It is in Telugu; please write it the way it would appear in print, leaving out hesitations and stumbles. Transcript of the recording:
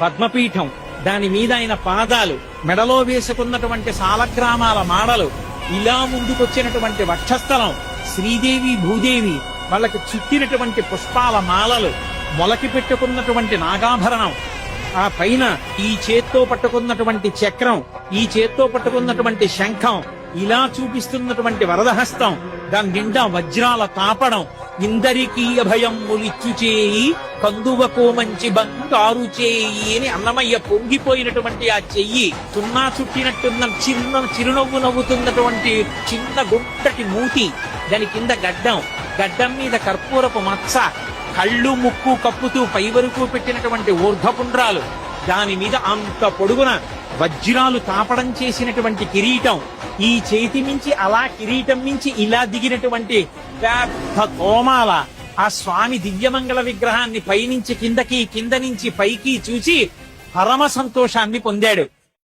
పద్మపీఠం, దాని మీద ఆయన పాదాలు, మెడలో వేసుకున్నటువంటి సాలగ్రామాల మాడలు, ఇలా ముందుకొచ్చినటువంటి వక్షస్థలం, శ్రీదేవి భూదేవి వాళ్ళకి చుట్టినటువంటి పుష్పాల మాలలు, మొలకి పెట్టుకున్నటువంటి నాగాభరణం, ఆ పైన ఈ చేత్తో పట్టుకున్నటువంటి చక్రం, ఈ చేత్తో పట్టుకున్నటువంటి శంఖం, ఇలా చూపిస్తున్నటువంటి వరదహస్తం, దాని నిండా వజ్రాల తాపడం, ఇందరికీ అభయం ములిచ్చు చేయి కందువకో మంచి బంగారు చేయి అని అన్నమయ్య పొంగిపోయినటువంటి ఆ చెయ్యి, సున్నా చుట్టినట్టున్న చిరునవ్వు నవ్వుతున్నటువంటి చిన్న గుంటటి మూతి, దాని కింద గడ్డం మీద కర్పూరపు మచ్చ, కళ్ళు ముక్కు కప్పుతూ పై వరకు పెట్టినటువంటి ఊర్ధ్వపుండ్రాలు, దాని మీద అంత పొడుగున వజ్రాలు తాపడం చేసినటువంటి కిరీటం, ఈ చేతి మించి అలా కిరీటం మించి ఇలా దిగినటువంటి పెద్ద తోమాల, ఆ స్వామి దివ్యమంగళ విగ్రహాన్ని పైనుంచి కిందకి, కింద నుంచి పైకి చూసి పరమ సంతోషాన్ని పొందాడు.